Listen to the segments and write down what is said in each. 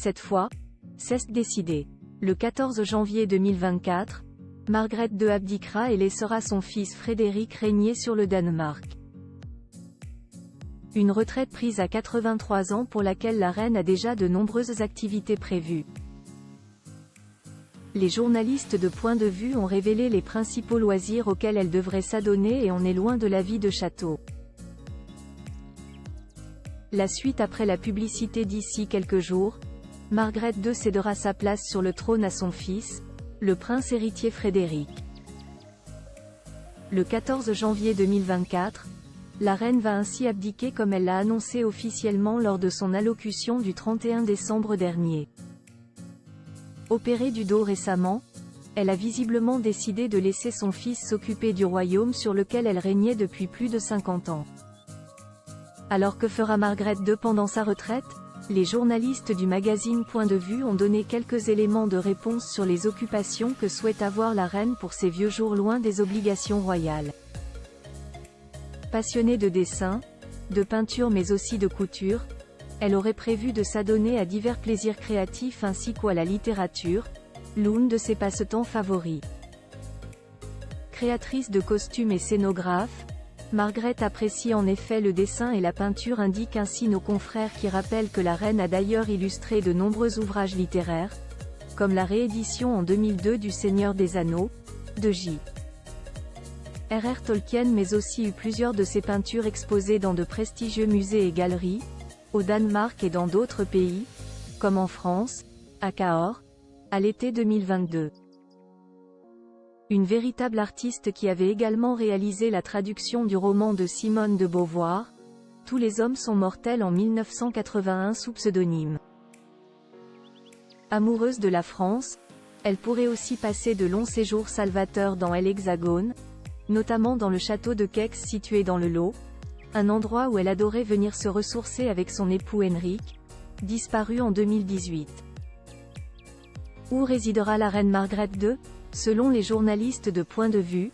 Cette fois, c'est décidé. Le 14 janvier 2024, Margrethe II abdiquera et laissera son fils Frédéric régner sur le Danemark. Une retraite prise à 83 ans pour laquelle la reine a déjà de nombreuses activités prévues. Les journalistes de Point de Vue ont révélé les principaux loisirs auxquels elle devrait s'adonner et on est loin de la vie de château. La suite après la publicité d'ici quelques jours, Margrethe II cédera sa place sur le trône à son fils, le prince héritier Frédéric. Le 14 janvier 2024, la reine va ainsi abdiquer comme elle l'a annoncé officiellement lors de son allocution du 31 décembre dernier. Opérée du dos récemment, elle a visiblement décidé de laisser son fils s'occuper du royaume sur lequel elle régnait depuis plus de 50 ans. Alors que fera Margrethe II pendant sa retraite? Les journalistes du magazine Point de Vue ont donné quelques éléments de réponse sur les occupations que souhaite avoir la reine pour ses vieux jours loin des obligations royales. Passionnée de dessin, de peinture mais aussi de couture, elle aurait prévu de s'adonner à divers plaisirs créatifs ainsi qu'à la littérature, l'une de ses passe-temps favoris. Créatrice de costumes et scénographe, Margrethe apprécie en effet le dessin et la peinture, indiquent ainsi nos confrères qui rappellent que la reine a d'ailleurs illustré de nombreux ouvrages littéraires, comme la réédition en 2002 du Seigneur des Anneaux, de J.R.R. Tolkien mais aussi eu plusieurs de ses peintures exposées dans de prestigieux musées et galeries, au Danemark et dans d'autres pays, comme en France, à Cahors, à l'été 2022. Une véritable artiste qui avait également réalisé la traduction du roman de Simone de Beauvoir, Tous les hommes sont mortels en 1981 sous pseudonyme. Amoureuse de la France, elle pourrait aussi passer de longs séjours salvateurs dans l'Hexagone, notamment dans le château de Kex situé dans le Lot, un endroit où elle adorait venir se ressourcer avec son époux Henrik, disparu en 2018. Où résidera la reine Margrethe II? Selon les journalistes de Point de Vue,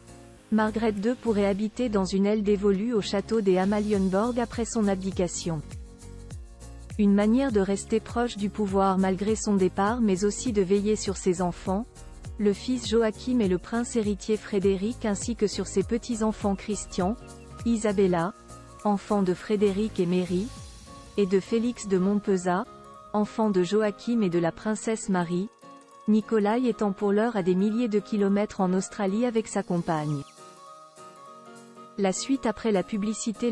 Margrethe II pourrait habiter dans une aile dévolue au château des Amalienborg après son abdication. Une manière de rester proche du pouvoir malgré son départ mais aussi de veiller sur ses enfants, le fils Joachim et le prince héritier Frédéric ainsi que sur ses petits-enfants Christian, Isabella, enfant de Frédéric et Mary, et de Félix de Montpezat, enfant de Joachim et de la princesse Marie, Nikolai étant pour l'heure à des milliers de kilomètres en Australie avec sa compagne. La suite après la publicité.